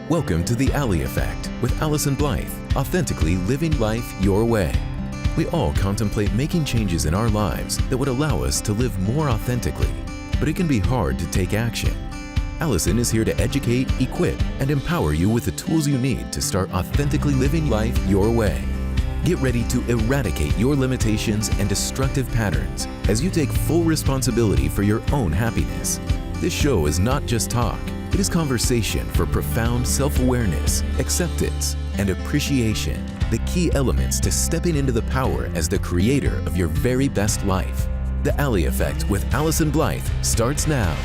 Welcome to the Ally Effect with Allyson Blythe, authentically living life your way. We all contemplate making changes in our lives that would allow us to live more authentically, but it can be hard to take action. Allyson is here to educate, equip, and empower you with the tools you need to start authentically living life your way. Get ready to eradicate your limitations and destructive patterns as you take full responsibility for your own happiness. This show is not just talk. It is conversation for profound self-awareness, acceptance, and appreciation, the key elements to stepping into the power as the creator of your very best life. The Ally Effect with Allyson Blythe starts now.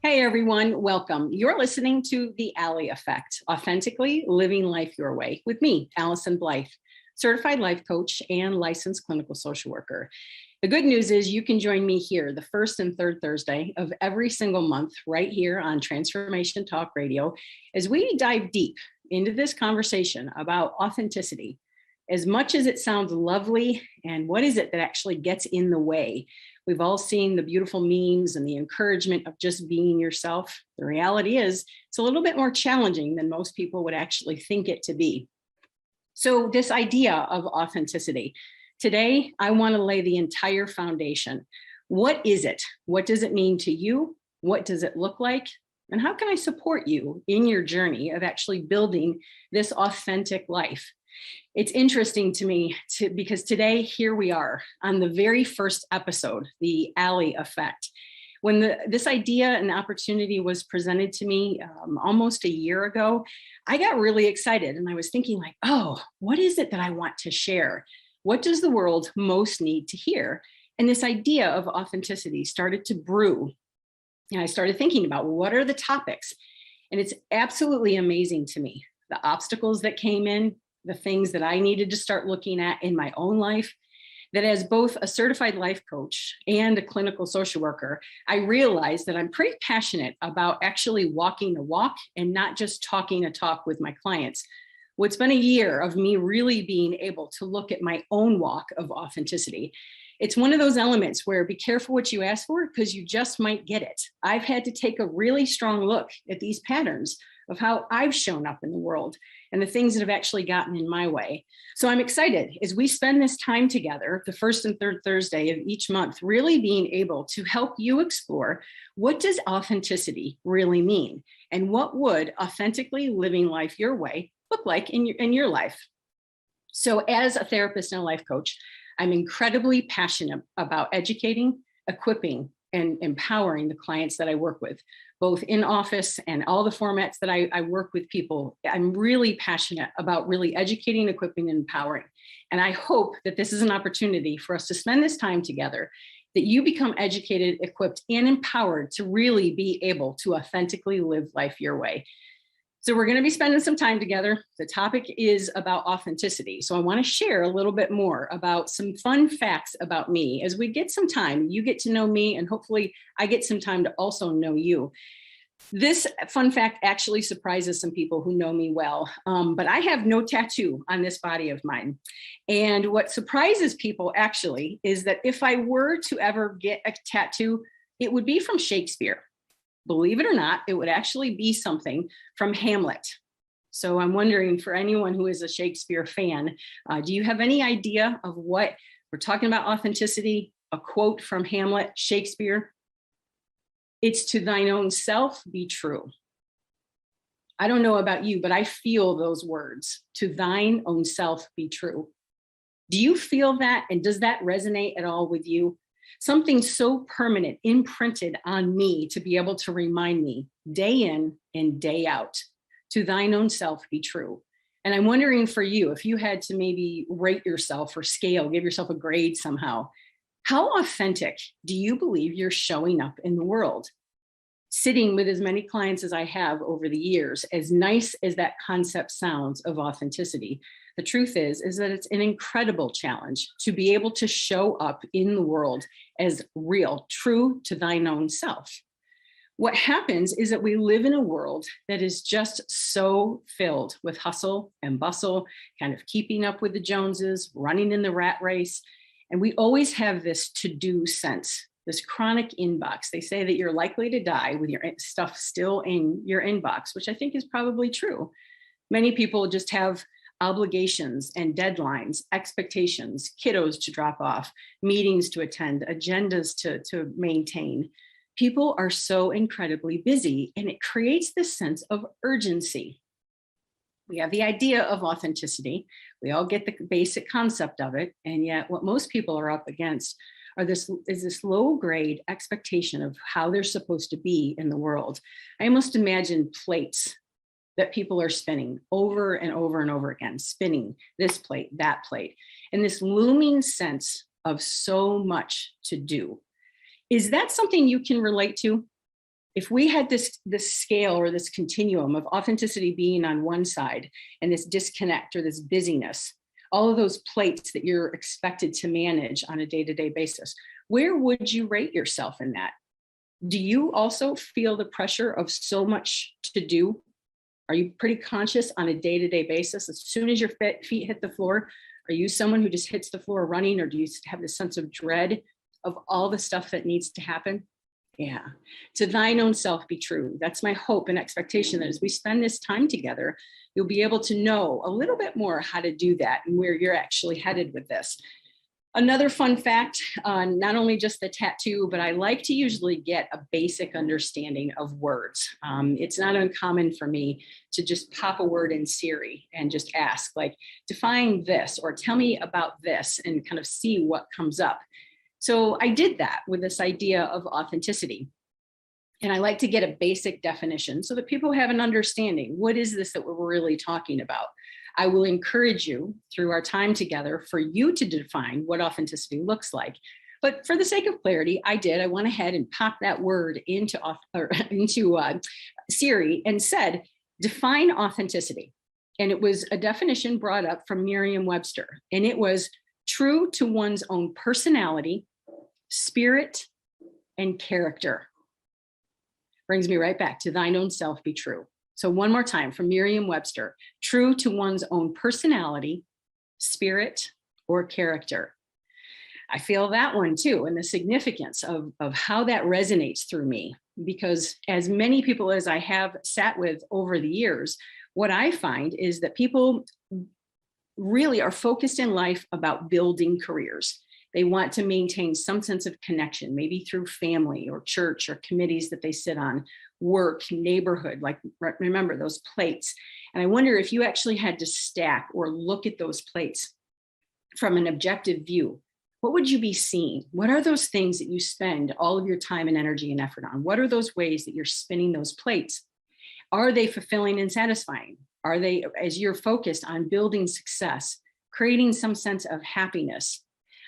Hey everyone, welcome. You're listening to The Ally Effect, Authentically Living Life Your Way, with me, Allyson Blythe, certified life coach and licensed clinical social worker. The good news is you can join me here the first and third Thursday of every single month right here on Transformation Talk Radio as we dive deep into this conversation about authenticity. As much as it sounds lovely, and what is it that actually gets in the way? We've all seen the beautiful memes and the encouragement of just being yourself. The reality is it's a little bit more challenging than most people would actually think it to be. So this idea of authenticity, today, I want to lay the entire foundation. What is it? What does it mean to you? What does it look like? And how can I support you in your journey of actually building this authentic life? It's interesting to me because today, here we are on the very first episode, the Ally Effect. When this idea and opportunity was presented to me almost a year ago, I got really excited and I was thinking like, oh, what is it that I want to share? What does the world most need to hear? And this idea of authenticity started to brew. And I started thinking about what are the topics? And it's absolutely amazing to me, the obstacles that came in, the things that I needed to start looking at in my own life, that as both a certified life coach and a clinical social worker, I realized that I'm pretty passionate about actually walking the walk and not just talking a talk with my clients. Well, it's been a year of me really being able to look at my own walk of authenticity. It's one of those elements where be careful what you ask for because you just might get it. I've had to take a really strong look at these patterns of how I've shown up in the world and the things that have actually gotten in my way. So I'm excited as we spend this time together, the first and third Thursday of each month, really being able to help you explore what does authenticity really mean and what would authentically living life your way look like in your life. So as a therapist and a life coach, I'm incredibly passionate about educating, equipping, and empowering the clients that I work with, both in office and all the formats that I work with people. I'm really passionate about really educating, equipping, and empowering. And I hope that this is an opportunity for us to spend this time together, that you become educated, equipped, and empowered to really be able to authentically live life your way. So we're going to be spending some time together. The topic is about authenticity. So I want to share a little bit more about some fun facts about me. As we get some time, you get to know me, and hopefully I get some time to also know you. This fun fact actually surprises some people who know me well, but I have no tattoo on this body of mine. And what surprises people actually is that if I were to ever get a tattoo, it would be from Shakespeare. Believe it or not, it would actually be something from Hamlet. So I'm wondering, for anyone who is a Shakespeare fan, do you have any idea of what we're talking about? Authenticity, a quote from Hamlet, Shakespeare. It's to thine own self be true. I don't know about you, but I feel those words, to thine own self be true. Do you feel that? And does that resonate at all with you? Something so permanent, imprinted on me to be able to remind me day in and day out, to thine own self be true. And I'm wondering for you, if you had to maybe rate yourself or scale, give yourself a grade somehow, how authentic do you believe you're showing up in the world? Sitting with as many clients as I have over the years, as nice as that concept sounds of authenticity, the truth is that it's an incredible challenge to be able to show up in the world as real, true to thine own self. what happens is that we live in a world that is just so filled with hustle and bustle, kind of keeping up with the Joneses, running in the rat race. And we always have this to-do sense, this chronic inbox. They say that you're likely to die with your stuff still in your inbox, which I think is probably true. Many people just have obligations and deadlines, expectations, kiddos to drop off, meetings to attend, agendas to maintain. People are so incredibly busy, and it creates this sense of urgency. We have the idea of authenticity. We all get the basic concept of it. And yet what most people are up against is this low grade expectation of how they're supposed to be in the world. I almost imagine plates that people are spinning over and over and over again, spinning this plate, that plate, and this looming sense of so much to do. Is that something you can relate to? If we had this scale or this continuum of authenticity being on one side and this disconnect or this busyness, all of those plates that you're expected to manage on a day-to-day basis, where would you rate yourself in that? Do you also feel the pressure of so much to do? Are you pretty conscious on a day-to-day basis? As soon as your feet hit the floor, are you someone who just hits the floor running, or do you have this sense of dread of all the stuff that needs to happen? Yeah. To thine own self be true. That's my hope and expectation, that as we spend this time together, you'll be able to know a little bit more how to do that and where you're actually headed with this. Another fun fact, not only just the tattoo, but I like to usually get a basic understanding of words. It's not uncommon for me to just pop a word in Siri and just ask, like, define this or tell me about this, and kind of see what comes up. So I did that with this idea of authenticity. And I like to get a basic definition so that people have an understanding. What is this that we're really talking about? I will encourage you through our time together for you to define what authenticity looks like. But for the sake of clarity, I went ahead and popped that word into Siri and said, define authenticity. And it was a definition brought up from Merriam-Webster. And it was true to one's own personality, spirit, and character. Brings me right back to thine own self be true. So one more time from Merriam-Webster, true to one's own personality, spirit, or character. I feel that one too, and the significance of how that resonates through me, because as many people as I have sat with over the years, what I find is that people really are focused in life about building careers. They want to maintain some sense of connection, maybe through family or church or committees that they sit on, work, neighborhood, like remember those plates. And I wonder if you actually had to stack or look at those plates from an objective view, what would you be seeing? What are those things that you spend all of your time and energy and effort on? What are those ways that you're spinning those plates? Are they fulfilling and satisfying? Are they, as you're focused on building success, creating some sense of happiness?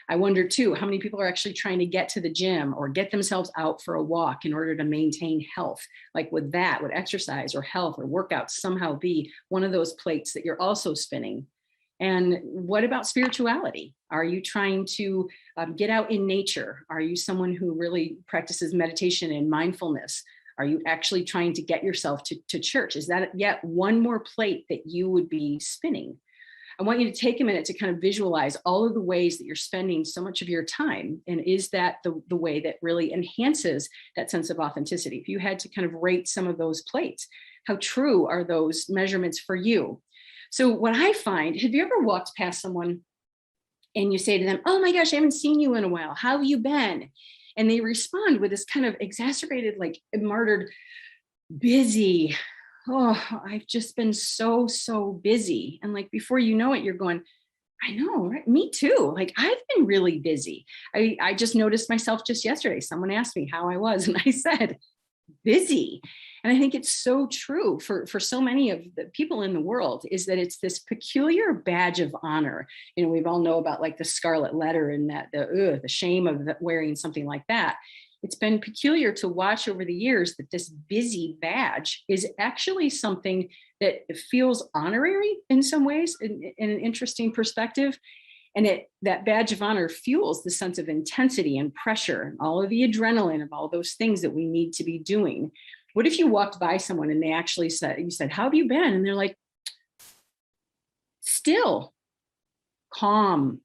I wonder too, how many people are actually trying to get to the gym or get themselves out for a walk in order to maintain health? Like would exercise or health or workouts somehow be one of those plates that you're also spinning? And what about spirituality? Are you trying to get out in nature? Are you someone who really practices meditation and mindfulness? Are you actually trying to get yourself to church? Is that yet one more plate that you would be spinning? I want you to take a minute to kind of visualize all of the ways that you're spending so much of your time. And is that the way that really enhances that sense of authenticity? If you had to kind of rate some of those plates, how true are those measurements for you? So what I find, have you ever walked past someone and you say to them, oh my gosh, I haven't seen you in a while. How have you been? And they respond with this kind of exacerbated, like martyred, busy. Oh, I've just been so busy. And like, before you know it, you're going, I know, right? Me too. Like I've been really busy. I just noticed myself just yesterday. Someone asked me how I was and I said, busy. And I think it's so true for so many of the people in the world, is that it's this peculiar badge of honor. You know, we've all know about like the scarlet letter and that the shame of wearing something like that. It's been peculiar to watch over the years that this busy badge is actually something that feels honorary in some ways, in an interesting perspective. And that badge of honor fuels the sense of intensity and pressure, and all of the adrenaline of all those things that we need to be doing. What if you walked by someone and they actually said, you said, "How have you been?" And they're like, still, calm,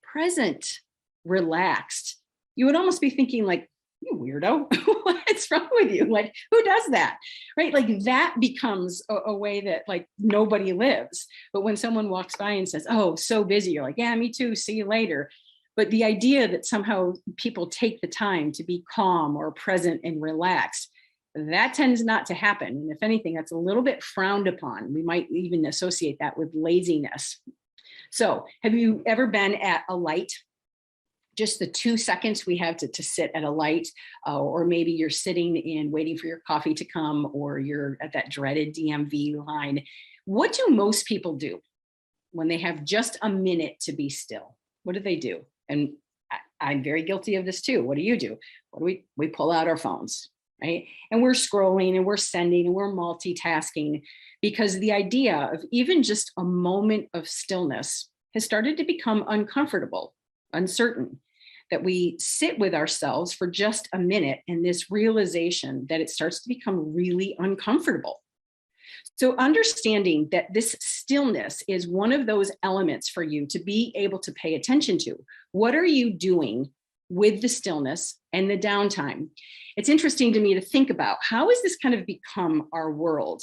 present, relaxed. You would almost be thinking like, "You weirdo, what's wrong with you? Like, who does that?" Right? Like that becomes a way that like nobody lives. But when someone walks by and says, "Oh, so busy," you're like, "Yeah, me too. See you later." But the idea that somehow people take the time to be calm or present and relaxed, that tends not to happen. And if anything, that's a little bit frowned upon. We might even associate that with laziness. So have you ever been at a light? Just the 2 seconds we have to sit at a light, or maybe you're sitting and waiting for your coffee to come, or you're at that dreaded DMV line. What do most people do when they have just a minute to be still? What do? And I'm very guilty of this too. What do? What do we pull out our phones, right? And we're scrolling and we're sending and we're multitasking, because the idea of even just a moment of stillness has started to become uncomfortable, uncertain, that we sit with ourselves for just a minute and this realization that it starts to become really uncomfortable. So understanding that this stillness is one of those elements for you to be able to pay attention to. What are you doing with the stillness and the downtime? It's interesting to me to think about, how has this kind of become our world?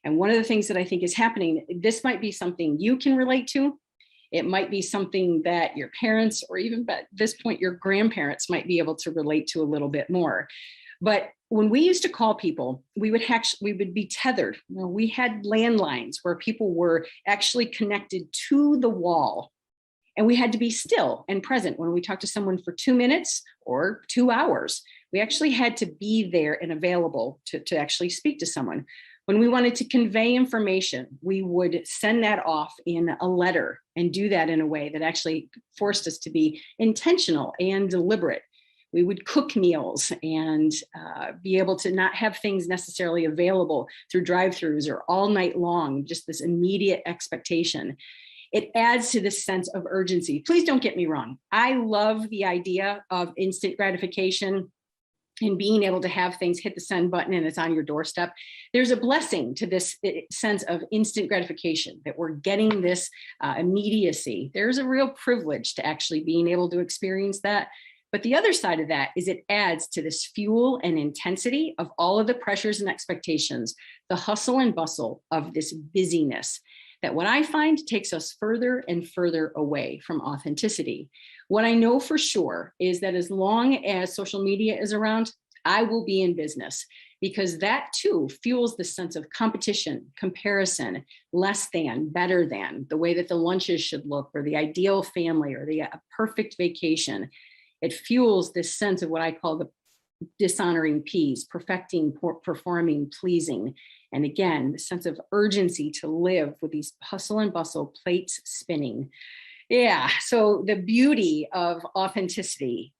And one of the things that I think is happening, this might be something you can relate to. It might be something that your parents, or even at this point, your grandparents might be able to relate to a little bit more. But when we used to call people, we would be tethered. You know, we had landlines where people were actually connected to the wall, and we had to be still and present. When we talked to someone for 2 minutes or 2 hours, we actually had to be there and available to actually speak to someone. When we wanted to convey information, we would send that off in a letter and do that in a way that actually forced us to be intentional and deliberate. We would cook meals and be able to not have things necessarily available through drive-throughs or all night long, just this immediate expectation. It adds to this sense of urgency. Please don't get me wrong. I love the idea of instant gratification and being able to have things hit the send button and it's on your doorstep. There's a blessing to this sense of instant gratification, that we're getting this immediacy. There's a real privilege to actually being able to experience that. But the other side of that is it adds to this fuel and intensity of all of the pressures and expectations, the hustle and bustle of this busyness, that what I find takes us further and further away from authenticity. What I know for sure is that as long as social media is around, I will be in business, because that too fuels the sense of competition, comparison, less than, better than, the way that the lunches should look, or the ideal family, or the perfect vacation. It fuels this sense of what I call the dishonoring P's: perfecting, performing, pleasing. And again, the sense of urgency to live with these hustle and bustle, plates spinning. Yeah, so the beauty of authenticity,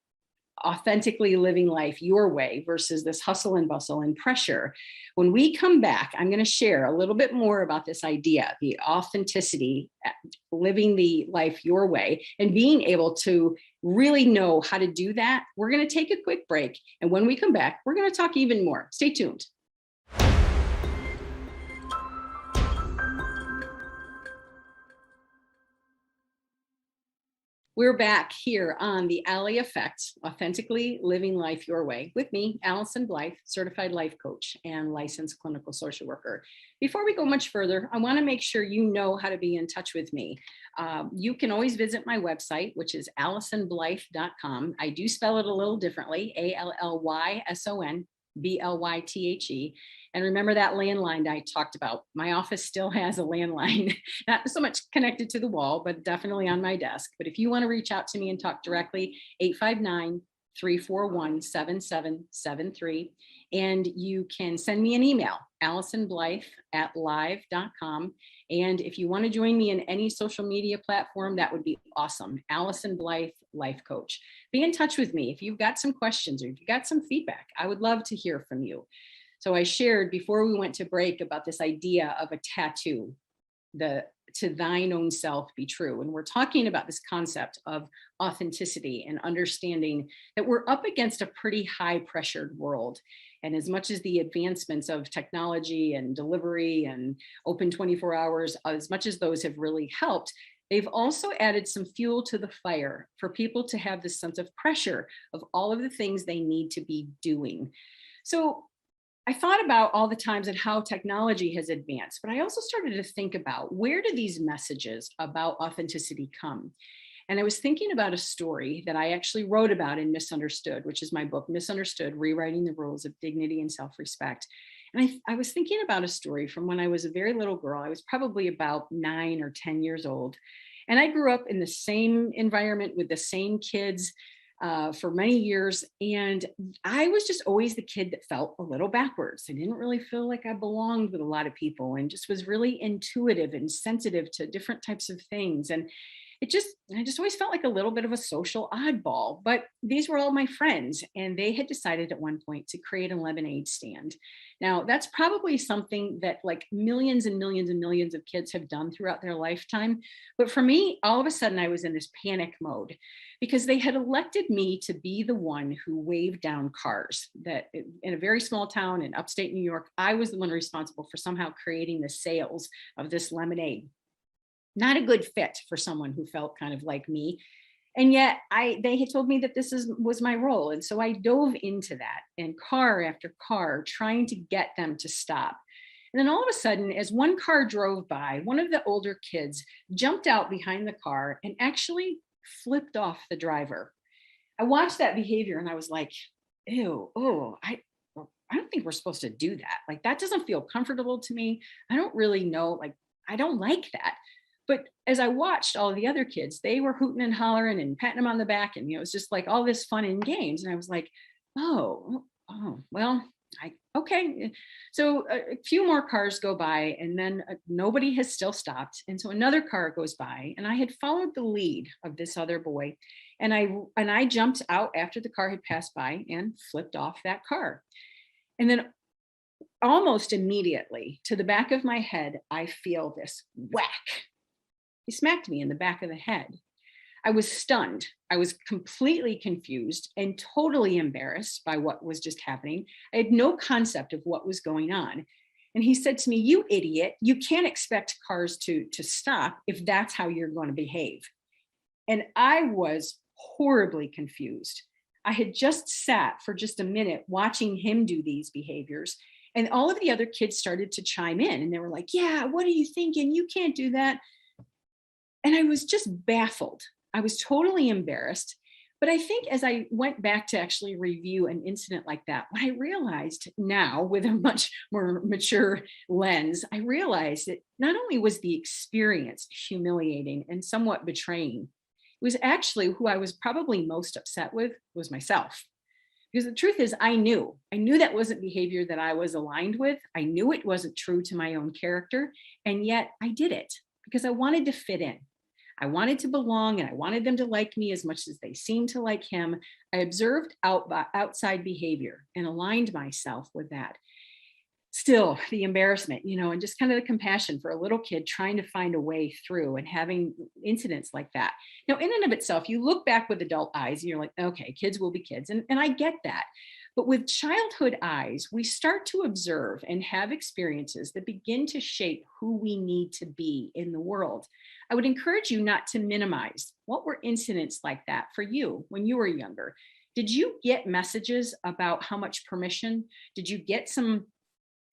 authentically living life your way versus this hustle and bustle and pressure. When we come back, I'm going to share a little bit more about this idea, the authenticity, living the life your way, and being able to really know how to do that. We're going to take a quick break. And when we come back, we're going to talk even more. Stay tuned. We're back here on the Ally Effect, Authentically Living Life Your Way, with me, Allyson Blythe, certified life coach and licensed clinical social worker. Before we go much further, I want to make sure you know how to be in touch with me. You can always visit my website, which is AllysonBlythe.com. I do spell it a little differently, ALLYSONBLYTHE. And remember that landline I talked about. My office still has a landline, not so much connected to the wall, but definitely on my desk. But if you want to reach out to me and talk directly, 859-341-7773. And you can send me an email, AllysonBlythe@live.com. And if you want to join me in any social media platform, that would be awesome. Allyson Blythe, life coach. Be in touch with me if you've got some questions or if you've got some feedback. I would love to hear from you. So I shared before we went to break about this idea of a tattoo, the to thine own self be true. And we're talking about this concept of authenticity and understanding that we're up against a pretty high pressured world. And as much as the advancements of technology and delivery and open 24 hours, as much as those have really helped, they've also added some fuel to the fire for people to have this sense of pressure of all of the things they need to be doing. So I thought about all the times and how technology has advanced, but I also started to think about, where do these messages about authenticity come? And I was thinking about a story that I actually wrote about in Misunderstood, which is my book, Misunderstood: Rewriting the Rules of Dignity and Self-Respect. And I was thinking about a story from when I was a very little girl. I was probably about 9 or 10 years old. And I grew up in the same environment with the same kids for many years. And I was just always the kid that felt a little backwards. I didn't really feel like I belonged with a lot of people, and just was really intuitive and sensitive to different types of things. And I just always felt like a little bit of a social oddball, but these were all my friends, and they had decided at one point to create a lemonade stand. Now, that's probably something that like millions and millions and millions of kids have done throughout their lifetime. But for me, all of a sudden I was in this panic mode because they had elected me to be the one who waved down cars. That in a very small town in upstate New York, I was the one responsible for somehow creating the sales of this lemonade. Not a good fit for someone who felt kind of like me. And yet they had told me that was my role. And so I dove into that, and car after car, trying to get them to stop. And then all of a sudden, as one car drove by, one of the older kids jumped out behind the car and actually flipped off the driver. I watched that behavior and I was like, ew, oh, I don't think we're supposed to do that. Like, that doesn't feel comfortable to me. I don't really know, like, I don't like that. But as I watched all of the other kids, they were hooting and hollering and patting them on the back. And, it was just like all this fun and games. And I was like, well, okay. So a few more cars go by, and then nobody has still stopped. And so another car goes by, and I had followed the lead of this other boy. And I jumped out after the car had passed by and flipped off that car. And then almost immediately, to the back of my head, I feel this whack. He smacked me in the back of the head. I was stunned. I was completely confused and totally embarrassed by what was just happening. I had no concept of what was going on. And he said to me, "You idiot, you can't expect cars to stop if that's how you're going to behave." And I was horribly confused. I had just sat for just a minute watching him do these behaviors. And all of the other kids started to chime in, and they were like, "Yeah, what are you thinking? You can't do that." And I was just baffled. I was totally embarrassed. But I think as I went back to actually review an incident like that, what I realized now, with a much more mature lens, I realized that not only was the experience humiliating and somewhat betraying, it was actually who I was probably most upset with was myself. Because the truth is, I knew that wasn't behavior that I was aligned with. I knew it wasn't true to my own character. And yet I did it because I wanted to fit in. I wanted to belong, and I wanted them to like me as much as they seemed to like him. I observed outside behavior and aligned myself with that. Still, the embarrassment, and just kind of the compassion for a little kid trying to find a way through and having incidents like that. Now, in and of itself, you look back with adult eyes and you're like, okay, kids will be kids. And I get that. But with childhood eyes, we start to observe and have experiences that begin to shape who we need to be in the world. I would encourage you not to minimize what were incidents like that for you when you were younger. Did you get messages about how much permission? Did you get some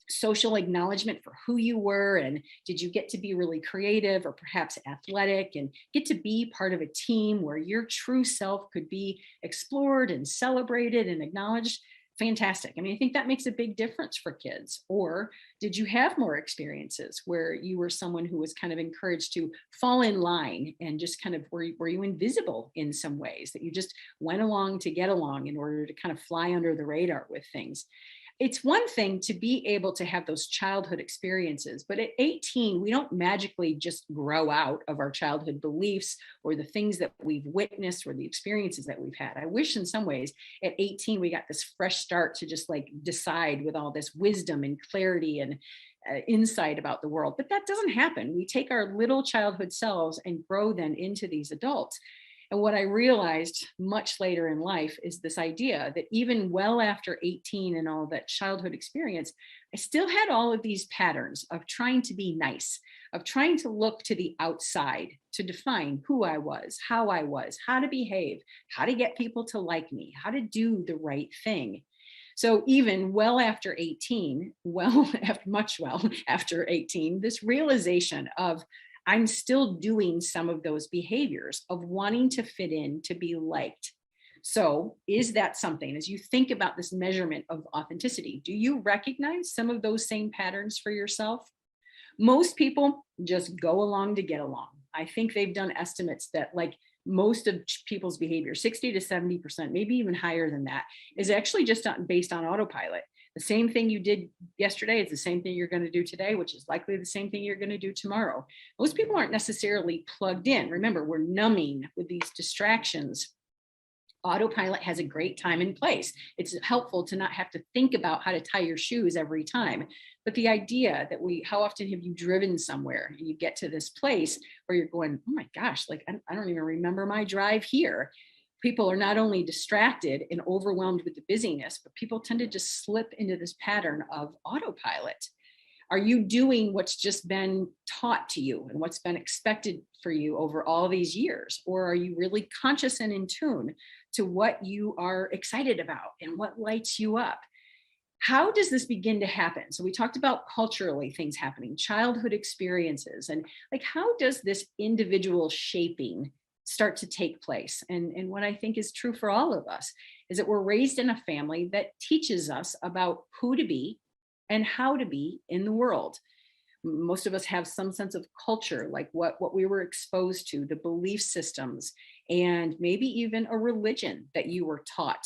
social acknowledgement for who you were? And did you get to be really creative or perhaps athletic and get to be part of a team where your true self could be explored and celebrated and acknowledged? Fantastic. I mean, I think that makes a big difference for kids. Or did you have more experiences where you were someone who was kind of encouraged to fall in line and just kind of were you invisible in some ways, that you just went along to get along in order to kind of fly under the radar with things? it's one thing to be able to have those childhood experiences, but at 18, we don't magically just grow out of our childhood beliefs or the things that we've witnessed or the experiences that we've had. I wish in some ways at 18, we got this fresh start to just like decide with all this wisdom and clarity and insight about the world. But that doesn't happen. We take our little childhood selves and grow then into these adults. And what I realized much later in life is this idea that even well after 18 and all that childhood experience, I still had all of these patterns of trying to be nice, of trying to look to the outside to define who I was, how to behave, how to get people to like me, how to do the right thing. So even well after 18, after 18, this realization of I'm still doing some of those behaviors of wanting to fit in, to be liked. So is that something, as you think about this measurement of authenticity, do you recognize some of those same patterns for yourself? Most people just go along to get along. I think they've done estimates that like most of people's behavior, 60 to 70%, maybe even higher than that, is actually just based on autopilot. The same thing you did yesterday is the same thing you're going to do today, which is likely the same thing you're going to do tomorrow. Most people aren't necessarily plugged in. Remember, we're numbing with these distractions. Autopilot has a great time and place. It's helpful to not have to think about how to tie your shoes every time. But the idea that how often have you driven somewhere and you get to this place where you're going, oh my gosh, like I don't even remember my drive here. People are not only distracted and overwhelmed with the busyness, but people tend to just slip into this pattern of autopilot. Are you doing what's just been taught to you and what's been expected for you over all these years? Or are you really conscious and in tune to what you are excited about and what lights you up? How does this begin to happen? So we talked about culturally things happening, childhood experiences, and like how does this individual shaping start to take place? And what I think is true for all of us is that we're raised in a family that teaches us about who to be and how to be in the world. Most of us have some sense of culture, like what we were exposed to, the belief systems, and maybe even a religion that you were taught,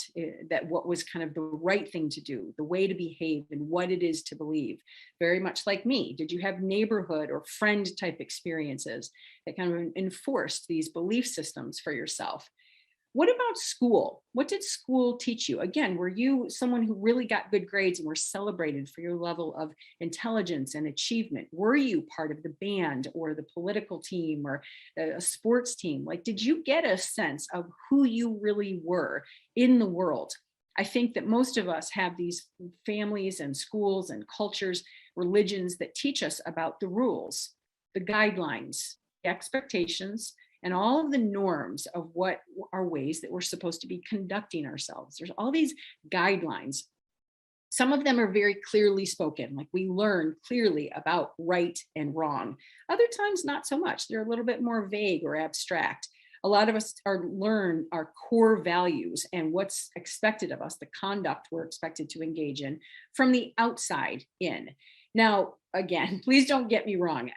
that what was kind of the right thing to do, the way to behave, and what it is to believe. Very much like me. Did you have neighborhood or friend type experiences that kind of enforced these belief systems for yourself? What about school? What did school teach you? Again, were you someone who really got good grades and were celebrated for your level of intelligence and achievement? Were you part of the band or the political team or a sports team? Like, did you get a sense of who you really were in the world? I think that most of us have these families and schools and cultures, religions that teach us about the rules, the guidelines, the expectations, and all of the norms of what are ways that we're supposed to be conducting ourselves. There's all these guidelines. Some of them are very clearly spoken, like we learn clearly about right and wrong. Other times, not so much. They're a little bit more vague or abstract. A lot of us learn our core values and what's expected of us, the conduct we're expected to engage in from the outside in. Now, again, please don't get me wrong.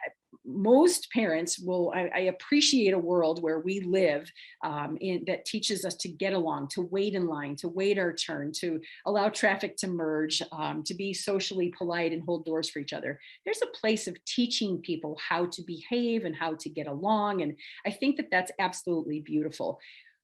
Most parents will, I appreciate a world where we live that teaches us to get along, to wait in line, to wait our turn, to allow traffic to merge, to be socially polite and hold doors for each other. There's a place of teaching people how to behave and how to get along. And I think that that's absolutely beautiful.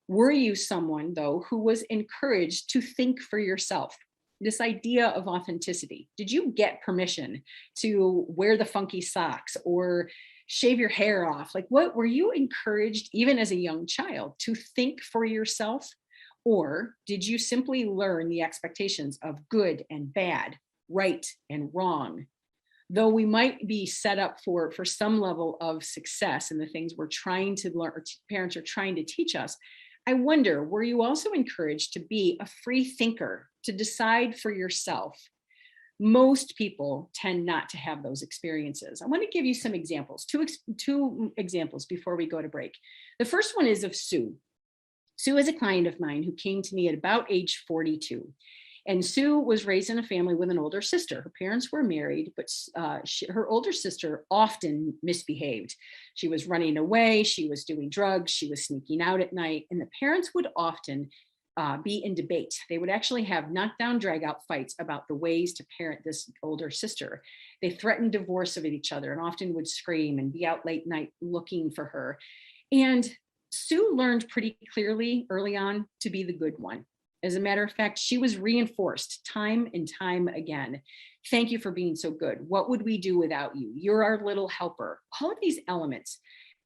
Were you someone, though, who was encouraged to think for yourself? This idea of authenticity. Did you get permission to wear the funky socks or shave your hair off? Like, what were you encouraged, even as a young child, to think for yourself? Or did you simply learn the expectations of good and bad, right and wrong? Though we might be set up for some level of success in the things we're trying to learn, or parents are trying to teach us, I wonder, were you also encouraged to be a free thinker, to decide for yourself? Most people tend not to have those experiences. I want to give you some examples, two examples before we go to break. The first one is of Sue. Sue is a client of mine who came to me at about age 42. And Sue was raised in a family with an older sister. Her parents were married, but her older sister often misbehaved. She was running away, she was doing drugs, she was sneaking out at night, and the parents would often be in debate. They would actually have knockdown, drag out fights about the ways to parent this older sister. They threatened divorce of each other and often would scream and be out late night looking for her. And Sue learned pretty clearly early on to be the good one. As a matter of fact, she was reinforced time and time again. Thank you for being so good. What would we do without you? You're our little helper. All of these elements.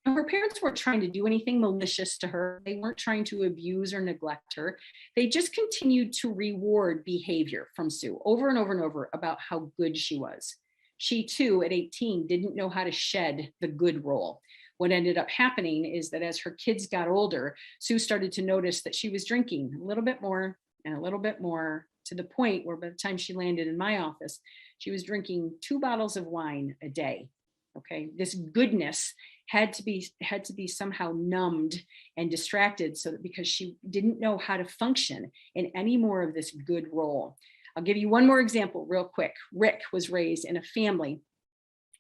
And her parents weren't trying to do anything malicious to her. They weren't trying to abuse or neglect her. They just continued to reward behavior from Sue over and over and over about how good she was. She too, at 18, didn't know how to shed the good role. What ended up happening is that as her kids got older, Sue started to notice that she was drinking a little bit more and a little bit more, to the point where by the time she landed in my office, she was drinking 2 bottles of wine a day. Okay, this goodness had to be somehow numbed and distracted, so that because she didn't know how to function in any more of this good role. I'll give you one more example real quick. Rick was raised in a family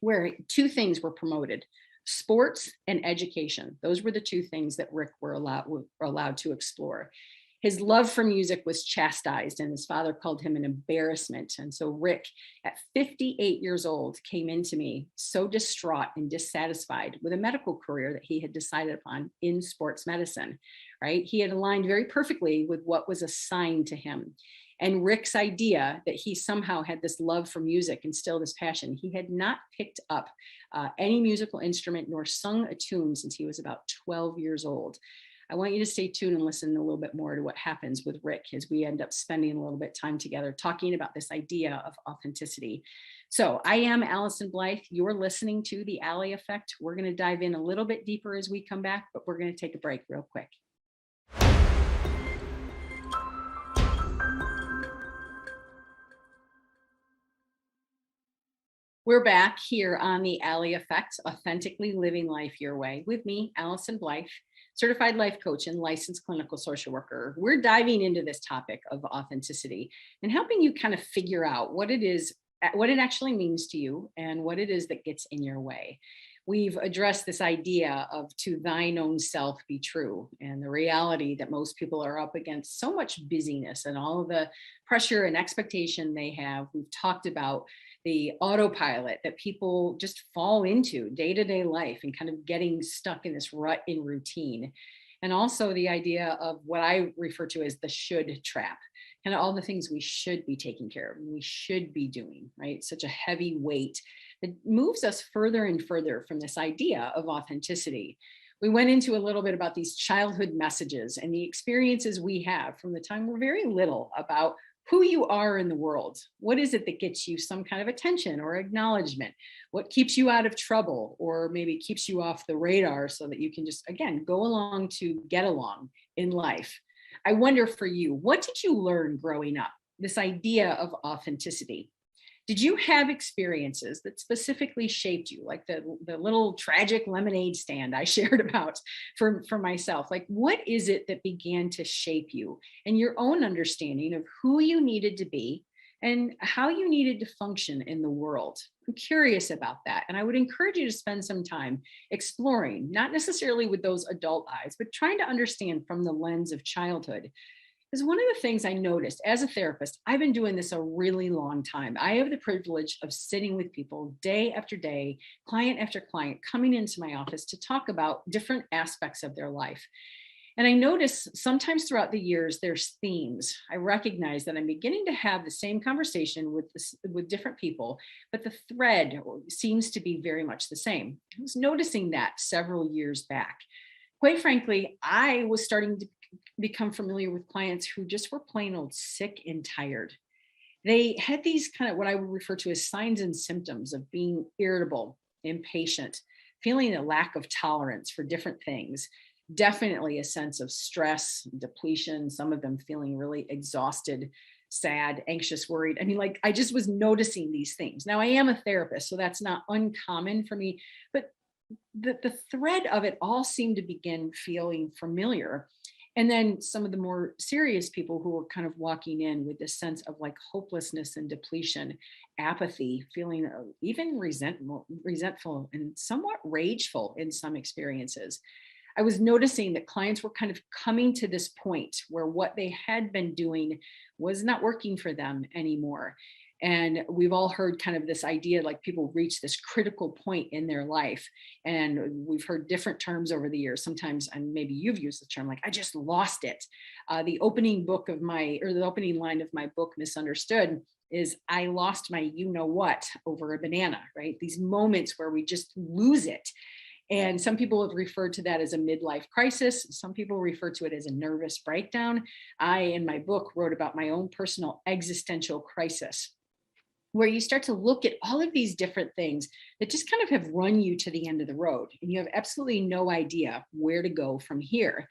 where 2 things were promoted: sports and education. Those were the 2 things that Rick were allowed to explore. His love for music was chastised, and his father called him an embarrassment. And so Rick, at 58 years old, came into me so distraught and dissatisfied with a medical career that he had decided upon in sports medicine, right? He had aligned very perfectly with what was assigned to him. And Rick's idea that he somehow had this love for music and still this passion, he had not picked up any musical instrument nor sung a tune since he was about 12 years old. I want you to stay tuned and listen a little bit more to what happens with Rick as we end up spending a little bit of time together talking about this idea of authenticity. So I am Allyson Blythe. You're listening to The Ally Effect. We're going to dive in a little bit deeper as we come back, but we're going to take a break real quick. We're back here on The Ally Effect, Authentically Living Life Your Way, with me, Allyson Blythe, certified life coach and licensed clinical social worker. We're diving into this topic of authenticity and helping you kind of figure out what it is, what it actually means to you, and what it is that gets in your way. We've addressed this idea of to thine own self be true, and the reality that most people are up against so much busyness and all of the pressure and expectation they have. We've talked about the autopilot that people just fall into day-to-day life and kind of getting stuck in this rut in routine. And also the idea of what I refer to as the should trap, kind of all the things we should be taking care of, we should be doing, right? Such a heavy weight that moves us further and further from this idea of authenticity. We went into a little bit about these childhood messages and the experiences we have from the time we're very little about who you are in the world. What is it that gets you some kind of attention or acknowledgement? What keeps you out of trouble, or maybe keeps you off the radar so that you can just, again, go along to get along in life? I wonder for you, what did you learn growing up? This idea of authenticity. Did you have experiences that specifically shaped you, like the little tragic lemonade stand I shared about for myself? Like, what is it that began to shape you and your own understanding of who you needed to be and how you needed to function in the world? I'm curious about that. And I would encourage you to spend some time exploring, not necessarily with those adult eyes, but trying to understand from the lens of childhood. Because one of the things I noticed as a therapist, I've been doing this a really long time. I have the privilege of sitting with people day after day, client after client, coming into my office to talk about different aspects of their life. And I notice sometimes throughout the years, there's themes. I recognize that I'm beginning to have the same conversation with different people, but the thread seems to be very much the same. I was noticing that several years back. Quite frankly, I was starting to become familiar with clients who just were plain old sick and tired. They had these kind of what I would refer to as signs and symptoms of being irritable, impatient, feeling a lack of tolerance for different things, definitely a sense of stress, depletion, some of them feeling really exhausted, sad, anxious, worried. I mean, like, I just was noticing these things. Now, I am a therapist, so that's not uncommon for me, but the thread of it all seemed to begin feeling familiar. And then some of the more serious people who were kind of walking in with this sense of like hopelessness and depletion, apathy, feeling even resentful and somewhat rageful in some experiences. I was noticing that clients were kind of coming to this point where what they had been doing was not working for them anymore. And we've all heard kind of this idea, like people reach this critical point in their life. And we've heard different terms over the years. Sometimes, and maybe you've used the term like, I just lost it. The opening line of my book, Misunderstood, is I lost my you know what over a banana, right? These moments where we just lose it. And some people have referred to that as a midlife crisis. Some people refer to it as a nervous breakdown. I, in my book, wrote about my own personal existential crisis, where you start to look at all of these different things that just kind of have run you to the end of the road, and you have absolutely no idea where to go from here.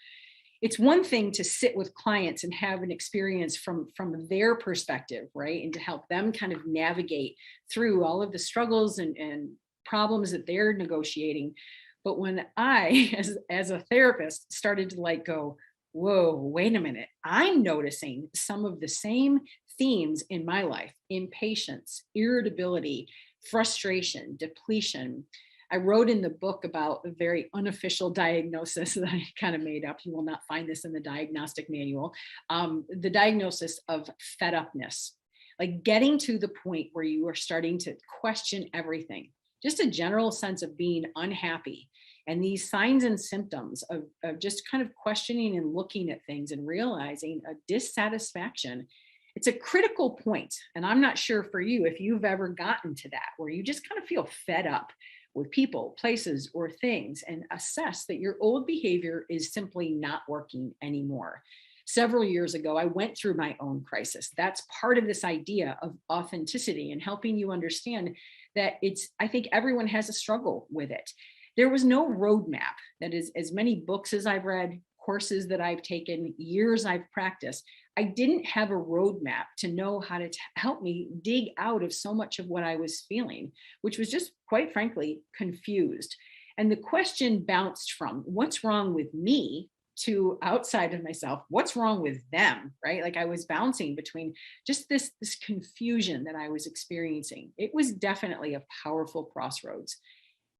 It's one thing to sit with clients and have an experience from their perspective, right? And to help them kind of navigate through all of the struggles and problems that they're negotiating. But when I, as a therapist, started to like go, whoa, wait a minute, I'm noticing some of the same themes in my life: impatience, irritability, frustration, depletion. I wrote in the book about a very unofficial diagnosis that I kind of made up. You will not find this in the diagnostic manual. The diagnosis of fed upness, like getting to the point where you are starting to question everything, just a general sense of being unhappy. And these signs and symptoms of just kind of questioning and looking at things and realizing a dissatisfaction. It's a critical point. And I'm not sure for you if you've ever gotten to that, where you just kind of feel fed up with people, places, or things, and assess that your old behavior is simply not working anymore. Several years ago, I went through my own crisis. That's part of this idea of authenticity and helping you understand that I think everyone has a struggle with it. There was no roadmap. That is, as many books as I've read, courses that I've taken, years I've practiced, I didn't have a roadmap to know how to help me dig out of so much of what I was feeling, which was just, quite frankly, confused. And the question bounced from what's wrong with me to outside of myself, what's wrong with them, right? Like I was bouncing between just this confusion that I was experiencing. It was definitely a powerful crossroads.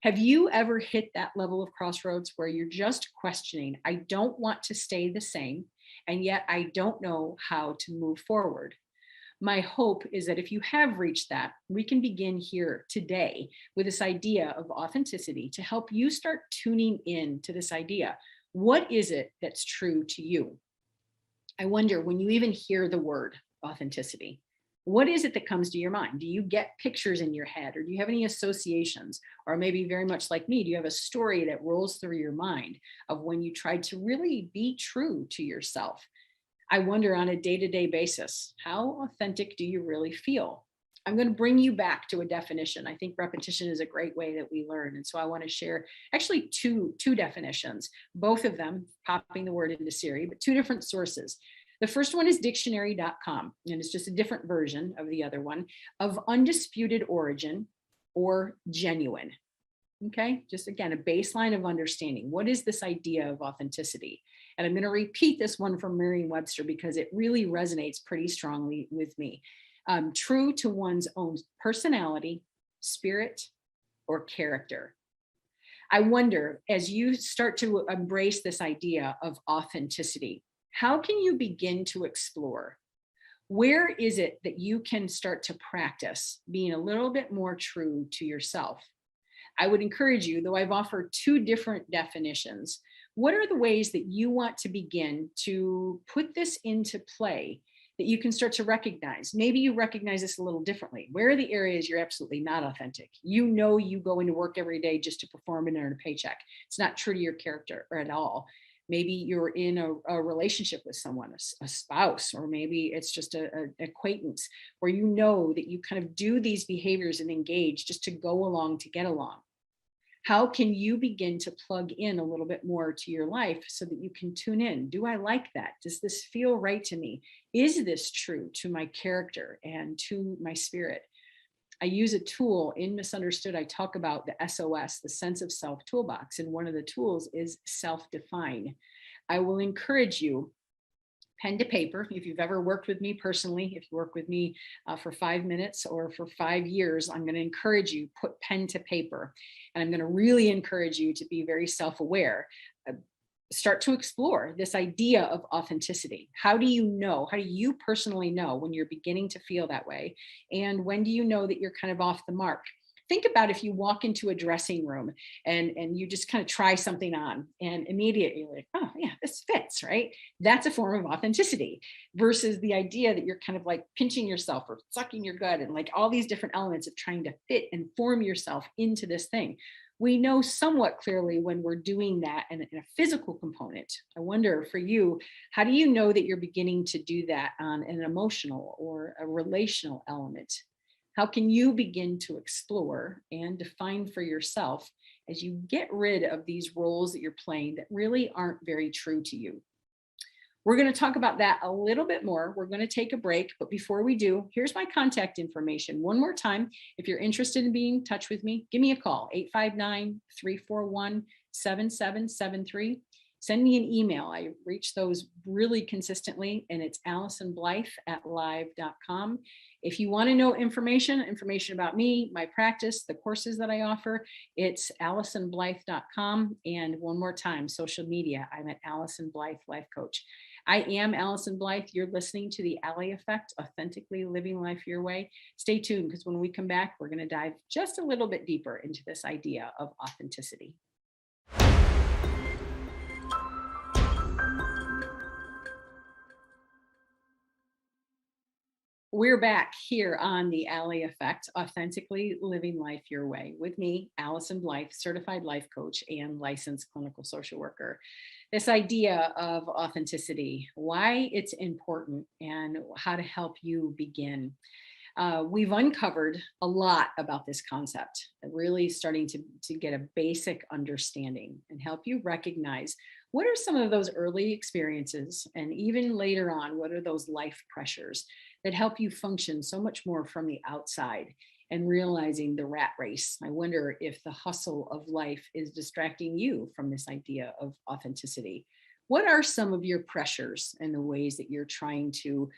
Have you ever hit that level of crossroads where you're just questioning, I don't want to stay the same, and yet I don't know how to move forward? My hope is that if you have reached that, we can begin here today with this idea of authenticity to help you start tuning in to this idea. What is it that's true to you? I wonder, when you even hear the word authenticity, what is it that comes to your mind? Do you get pictures in your head, or do you have any associations? Or maybe very much like me, do you have a story that rolls through your mind of when you tried to really be true to yourself? I wonder, on a day-to-day basis, how authentic do you really feel? I'm going to bring you back to a definition. I think repetition is a great way that we learn. And so I want to share actually two definitions, both of them popping the word into Siri, but two different sources. The first one is dictionary.com, and it's just a different version of the other one, of undisputed origin or genuine. Okay, just again, a baseline of understanding. What is this idea of authenticity? And I'm going to repeat this one from Merriam-Webster because it really resonates pretty strongly with me. True to one's own personality, spirit, or character. I wonder, as you start to embrace this idea of authenticity, how can you begin to explore? Where is it that you can start to practice being a little bit more true to yourself? I would encourage you, though I've offered two different definitions, what are the ways that you want to begin to put this into play that you can start to recognize? Maybe you recognize this a little differently. Where are the areas you're absolutely not authentic? You know, you go into work every day just to perform and earn a paycheck. It's not true to your character or at all. Maybe you're in a relationship with someone, a spouse, or maybe it's just an acquaintance where you know that you kind of do these behaviors and engage just to go along to get along. How can you begin to plug in a little bit more to your life so that you can tune in? Do I like that? Does this feel right to me? Is this true to my character and to my spirit? I use a tool in Misunderstood. I talk about the SOS, the sense of self toolbox. And one of the tools is self-define. I will encourage you, pen to paper. If you've ever worked with me personally, if you work with me for 5 minutes or for 5 years, I'm going to encourage you, put pen to paper. And I'm going to really encourage you to be very self-aware. start to explore this idea of authenticity. How do you know? How do you personally know when you're beginning to feel that way? And when do you know that you're kind of off the mark? Think about if you walk into a dressing room and you just kind of try something on and immediately you're like, oh yeah, this fits, right? That's a form of authenticity versus the idea that you're kind of like pinching yourself or sucking your gut and like all these different elements of trying to fit and form yourself into this thing. We know somewhat clearly when we're doing that in a physical component. I wonder for you, how do you know that you're beginning to do that on an emotional or a relational element? How can you begin to explore and define for yourself as you get rid of these roles that you're playing that really aren't very true to you? We're going to talk about that a little bit more. We're going to take a break, but before we do, here's my contact information. One more time, if you're interested in being in touch with me, give me a call, 859-341-7773. Send me an email. I reach those really consistently, and it's AllysonBlythe@live.com. If you want to know information about me, my practice, the courses that I offer, it's AllysonBlythe.com. And one more time, social media, I'm at Allyson Blythe Life Coach. I am Allyson Blythe. You're listening to the Ally Effect, Authentically Living Life Your Way. Stay tuned, because when we come back, we're going to dive just a little bit deeper into this idea of authenticity. We're back here on the Ally Effect, Authentically Living Life Your Way, with me, Allyson Blythe, certified life coach and licensed clinical social worker. This idea of authenticity, why it's important, and how to help you begin. We've uncovered a lot about this concept, really starting to get a basic understanding and help you recognize what are some of those early experiences, and even later on, what are those life pressures that help you function so much more from the outside, and realizing the rat race. I wonder if the hustle of life is distracting you from this idea of authenticity. What are some of your pressures and the ways that you're trying to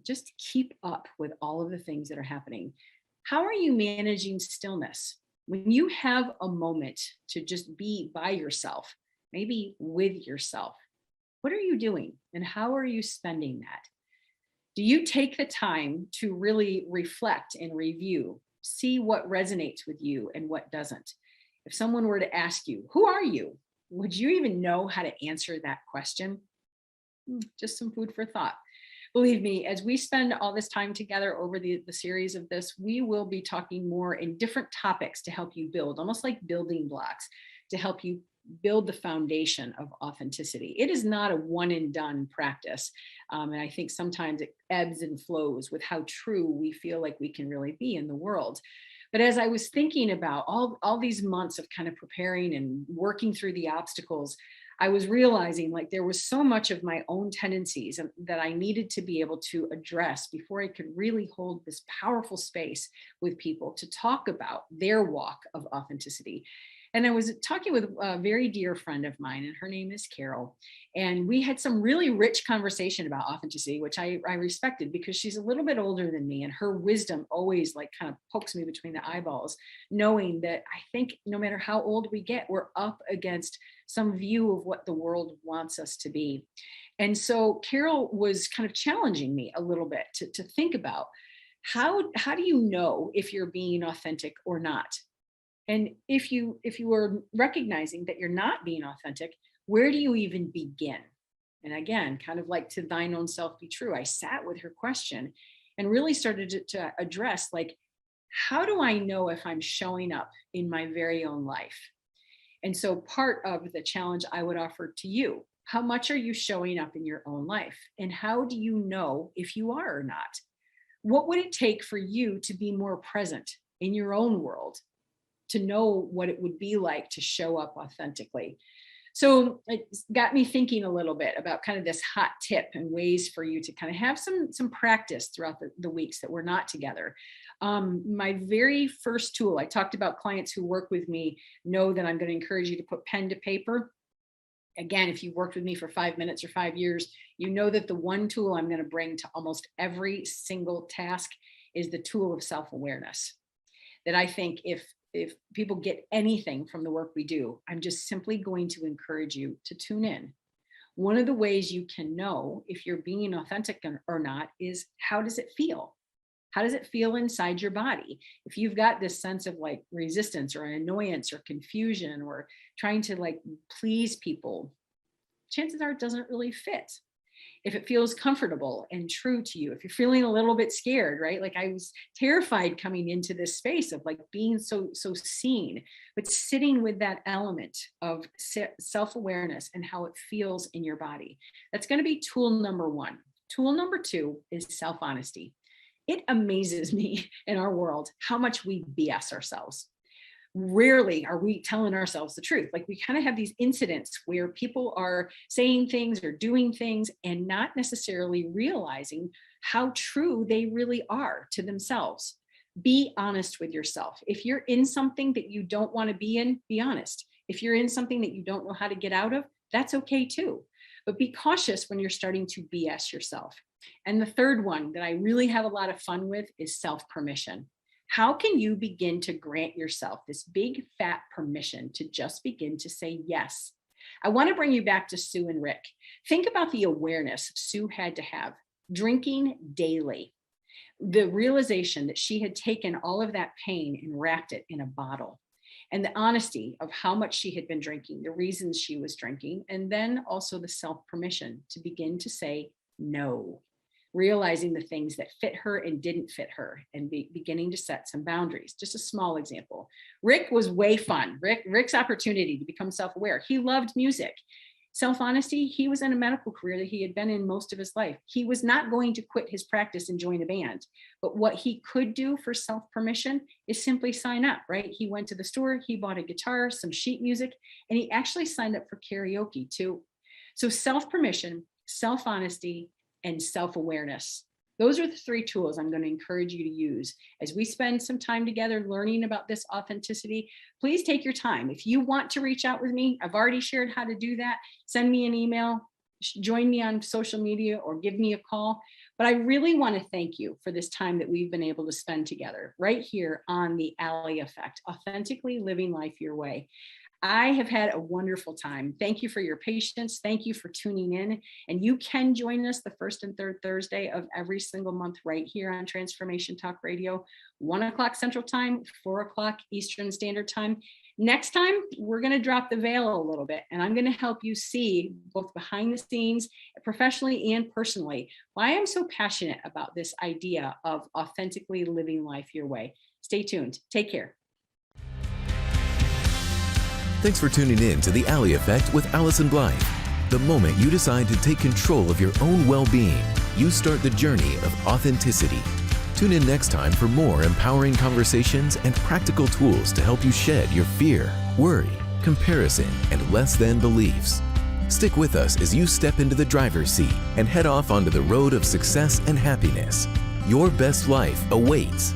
just keep up with all of the things that are happening? How are you managing stillness? When you have a moment to just be by yourself, maybe with yourself, what are you doing and how are you spending that? Do you take the time to really reflect and review, see what resonates with you and what doesn't? If someone were to ask you, who are you? Would you even know how to answer that question? Just some food for thought. Believe me, as we spend all this time together over the series of this, we will be talking more in different topics to help you build, almost like building blocks, to help you build the foundation of authenticity. It is not a one and done practice. And I think sometimes it ebbs and flows with how true we feel like we can really be in the world. But as I was thinking about all these months of kind of preparing and working through the obstacles, I was realizing like there was so much of my own tendencies that I needed to be able to address before I could really hold this powerful space with people to talk about their walk of authenticity. And I was talking with a very dear friend of mine, and her name is Carol. And we had some really rich conversation about authenticity, which I respected because she's a little bit older than me. And her wisdom always like kind of pokes me between the eyeballs, knowing that I think no matter how old we get, we're up against some view of what the world wants us to be. And so Carol was kind of challenging me a little bit to think about how do you know if you're being authentic or not? And if you are recognizing that you're not being authentic, where do you even begin? And again, kind of like to thine own self be true, I sat with her question and really started to address like, how do I know if I'm showing up in my very own life? And so part of the challenge I would offer to you, how much are you showing up in your own life? And how do you know if you are or not? What would it take for you to be more present in your own world, to know what it would be like to show up authentically? So it got me thinking a little bit about kind of this hot tip and ways for you to kind of have some practice throughout the weeks that we're not together. My very first tool, I talked about clients who work with me know that I'm going to encourage you to put pen to paper. Again, if you've worked with me for 5 minutes or 5 years, you know that the one tool I'm going to bring to almost every single task is the tool of self-awareness. That I think if if people get anything from the work we do, I'm just simply going to encourage you to tune in. One of the ways you can know if you're being authentic or not is, how does it feel? How does it feel inside your body? If you've got this sense of like resistance or annoyance or confusion or trying to like please people, chances are it doesn't really fit. If it feels comfortable and true to you, if you're feeling a little bit scared, right? Like I was terrified coming into this space of like being so seen, but sitting with that element of self-awareness and how it feels in your body. That's going to be tool number one. Tool number two is self-honesty. It amazes me in our world how much we BS ourselves. Rarely are we telling ourselves the truth. Like we kind of have these incidents where people are saying things or doing things and not necessarily realizing how true they really are to themselves. Be honest with yourself. If you're in something that you don't want to be in, be honest. If you're in something that you don't know how to get out of, that's okay too. But be cautious when you're starting to BS yourself. And the third one that I really have a lot of fun with is self-permission. How can you begin to grant yourself this big fat permission to just begin to say yes? I want to bring you back to Sue and Rick. Think about the awareness Sue had to have drinking daily. The realization that she had taken all of that pain and wrapped it in a bottle. And the honesty of how much she had been drinking, the reasons she was drinking, and then also the self-permission to begin to say no. Realizing the things that fit her and didn't fit her and beginning to set some boundaries. Just a small example. Rick was way fun. Rick's opportunity to become self-aware. He loved music. Self-honesty, he was in a medical career that he had been in most of his life. He was not going to quit his practice and join a band. But what he could do for self-permission is simply sign up, right? He went to the store, he bought a guitar, some sheet music, and he actually signed up for karaoke too. So self-permission, self-honesty, and self-awareness. Those are the three tools I'm going to encourage you to use as we spend some time together learning about this authenticity. Please take your time. If you want to reach out with me, I've already shared how to do that. Send me an email, join me on social media, or give me a call. But I really want to thank you for this time that we've been able to spend together right here on the Ally Effect, Authentically Living Life Your Way. I have had a wonderful time. Thank you for your patience. Thank you for tuning in. And you can join us the first and third Thursday of every single month right here on Transformation Talk Radio, 1 o'clock Central Time, 4 o'clock Eastern Standard Time. Next time, we're going to drop the veil a little bit, and I'm going to help you see both behind the scenes, professionally and personally, why I'm so passionate about this idea of authentically living life your way. Stay tuned. Take care. Thanks for tuning in to The Ally Effect with Allyson Blythe. The moment you decide to take control of your own well-being, you start the journey of authenticity. Tune in next time for more empowering conversations and practical tools to help you shed your fear, worry, comparison, and less than beliefs. Stick with us as you step into the driver's seat and head off onto the road of success and happiness. Your best life awaits.